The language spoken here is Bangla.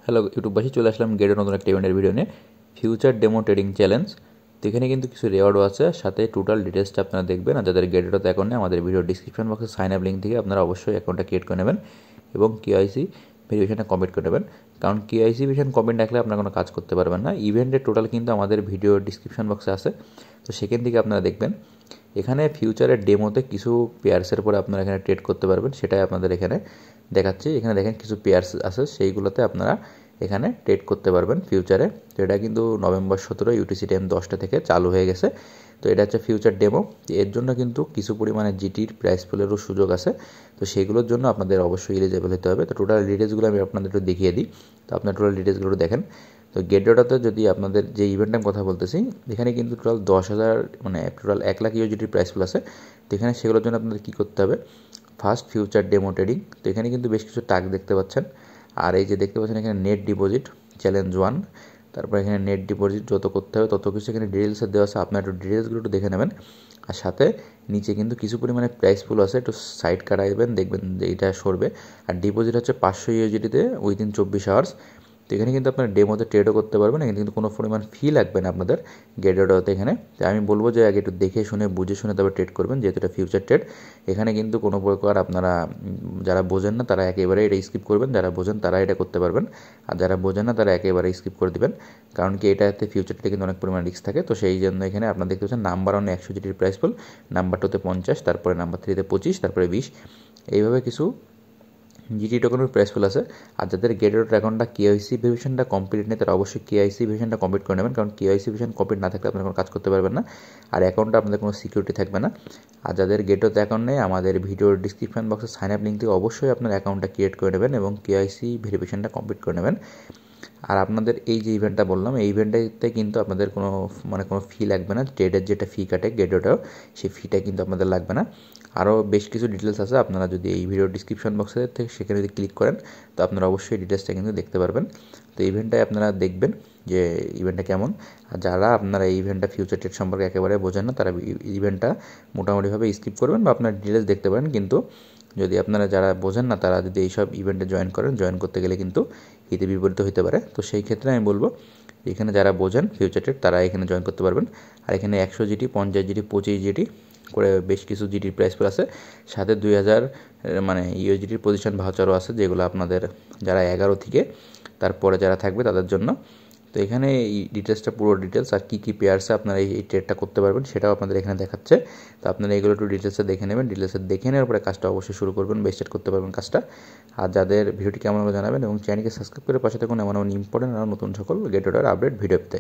হ্যালো ইউটিউববাসী, চলে আসলাম গেটের নতুন একটা ইভেন্টের ভিডিও নিয়ে। Future demo trading challenge. তো এখানে কিন্তু কিছু রেওয়ার্ডও আছে, সাথে টোটাল ডিটেলসটা আপনারা দেখবেন। আর যাদের গেটেরও অ্যাকাউন্ট নেই, আমাদের ভিডিও ডিসক্রিপশন বক্সে সাইন আপ লিঙ্ক থেকে আপনারা অবশ্যই অ্যাকাউন্টটা ক্রিয়েট করে নেবেন এবং কেওয়াইসি ভেরিফিকেশনটা কমপ্লিট করে নেবেন। কারণ কেওয়াইসি ভেরিফিকেশন কমপ্লিট রাখলে আপনারা কোনো কাজ করতে পারবেন না। ইভেন্টের টোটাল কিন্তু আমাদের ভিডিও ডিসক্রিপশন বক্সে আছে, তো সেখান থেকে আপনারা দেখবেন। এখানে ফিউচারের ডেমোতে কিছু পেয়ার্সের পরে আপনারা এখানে ট্রেড করতে পারবেন, সেটাই আপনাদের এখানে দেখাচ্ছি। এখানে দেখেন কিছু পেয়ার্স আছে, সেইগুলোতে আপনারা এখানে ট্রেড করতে পারবেন ফিউচারে। তো এটা কিন্তু নভেম্বর 17 ইউটিসি টাইম 10টা থেকে চালু হয়ে গেছে। তো এটা হচ্ছে ফিউচার ডেমো। এর জন্য কিন্তু কিছু পরিমাণে জিটির প্রাইস পুলেরও সুযোগ আছে, তো সেগুলোর জন্য আপনাদের অবশ্যই এলিজেবল হতে হবে। তো টোটাল ডিটেলসগুলো আমি আপনাদের একটু দেখিয়ে দিই। তো আপনার টোটাল ডিটেলসগুলো দেখেন। তো গেটডটাতে যদি আপনাদের যে ইভেন্টের কথা বলতেছি, এখানে কিন্তু টোটাল 10,000 মানে টোটাল 1 লাখ ইউজিটির প্রাইস পুল আছে। তো এখানে সেগুলোর জন্য আপনাদের কী করতে হবে, ফার্স্ট ফিউচার ডেমো ট্রেডিং। তো এখানে কিন্তু বেশ কিছু টাস্ক দেখতে পাচ্ছেন। আর এই যে দেখতে পাচ্ছেন এখানে নেট ডিপোজিট চ্যালেঞ্জ 1, তারপর এখানে নেট ডিপোজিট যত করতে হবে তত কিছু এখানে ডিটেলসে দেওয়া আছে, আপনার একটু ডিটেলসগুলো একটু দেখে নেবেন। আর সাথে নিচে কিন্তু কিছু পরিমাণে প্রাইস পুল আছে, একটু সাইড কাটাইবেন, দেখবেন যে এটা সরবে। আর ডিপোজিট হচ্ছে 500 ইউজিটিতে উইদিন 24 আওয়ার্স। তো এখানে কিন্তু আপনার ডেমোতে ট্রেডও করতে পারবেন, এখানে কিন্তু কোনো পরিমাণ ফি লাগবে না আপনাদের গেটডটাতে। এখানে তো আমি বলবো যে আগে একটু দেখে শুনে বুঝে শুনে তবে ট্রেড করবেন, যেহেতু এটা ফিউচার ট্রেড। এখানে কিন্তু কোনো প্রকার আপনারা যারা বোঝেন না তারা একেবারে এটা স্কিপ করবেন, যারা বোঝেন তারা এটা করতে পারবেন। আর যারা বোঝেন না তারা একেবারে স্কিপ করে দিবেন, কারণ কি এটাতে ফিউচারটা কিন্তু অনেক পরিমাণ রিস্ক থাকে। তো সেই জন্য এখানে আপনারা দেখতে পাচ্ছেন নাম্বার 1 100 জিটির প্রাইস পুল, নাম্বার 2তে 50, তারপরে নাম্বার 3তে 25, তারপরে 20, এইভাবে কিছু জিটি টোকেনের প্রাইস পুল আছে। আর যাদের গেটডট অ্যাকাউন্টটা কেওয়াইসি ভেরিফিকেশনটা কমপ্লিট নেই, তারা অবশ্যই কেওয়াইসি ভেরিফিকেশনটা কমপ্লিট করে নেবেন, কারণ কেওয়াইসি ভেরিফিকেশন কমপ্লিট না থাকলে আপনারা কোনো কাজ করতে পারবেন না, আর অ্যাকাউন্টটা আপনাদের কোনো সিকিউরিটি থাকবে না। আর যাদের গেটডট অ্যাকাউন্ট নেই, আমাদের ভিডিওর ডিসক্রিপশন বক্সে সাইন আপ লিঙ্ক থেকে অবশ্যই আপনার অ্যাকাউন্টটা ক্রিয়েট করে নেবেন এবং কেওয়াইসি ভেরিফিকেশনটা কমপ্লিট করে নেবেন। আর আপনাদের এই যে ইভেন্টটা বললাম, এই ইভেন্টটাতে কিন্তু আপনাদের কোনো কোনো ফি লাগবে না। ট্রেডের যেটা ফি কাটে গেটডটাও, সেই ফিটা কিন্তু আপনাদের লাগবে না। আরও বেশ কিছু ডিটেলস আছে, আপনারা যদি এই ভিডিও ডিসক্রিপশন বক্সে থেকে সেখানে যদি ক্লিক করেন, তো আপনারা অবশ্যই ডিটেলসটা কিন্তু দেখতে পারবেন। তো ইভেন্টটায় আপনারা দেখবেন যে ইভেন্টটা কেমন। আর যারা আপনারা এই ইভেন্টটা ফিউচার ট্রেড সম্পর্কে একেবারে বোঝেন না, তারা ইভেন্টটা মোটামুটিভাবে স্কিপ করবেন বা আপনার ডিটেলস দেখতে পারেন। কিন্তু যদি আপনারা যারা বোঝেন না, তারা যদি এইসব ইভেন্টে জয়েন করেন, জয়েন করতে গেলে কিন্তু হিতে বিপরীত হতে পারে। তো সেই ক্ষেত্রে আমি বলবো এখানে যারা বোঝেন ফিউচার ট্রেড, তারা এখানে জয়েন করতে পারবেন। আর এখানে 100 জিটি, 50 জিটি, 25 জিটি করে বেশ কিছু জিটির প্রাইস পুল আছে, সাথে 2000 ইউএসডিটির পজিশন ভাউচারও আছে, যেগুলো আপনাদের যারা 11 থেকে তারপরে যারা থাকবে তাদের জন্য। তো এখানে এই ডিটেলসটা, পুরো ডিটেলস আর কী কী পেয়ার্সে আপনারা এই ট্রেডটা করতে পারবেন সেটাও আপনাদের এখানে দেখাচ্ছে। তো আপনারা এগুলো একটু ডিটেলসে দেখে নেবেন, ডিটেলসে দেখে নেওয়ার পরে কাজটা অবশ্যই শুরু করবেন বা স্টার্ট করতে পারবেন কাজটা। আর যাদের ভিডিওটি কেমন হবে জানাবেন এবং চ্যানেলকে সাবস্ক্রাইব করে পাশে থাকুন এমন ইম্পর্টেন্ট আর নতুন সকল গেটডটার আপডেট ভিডিও পেতে।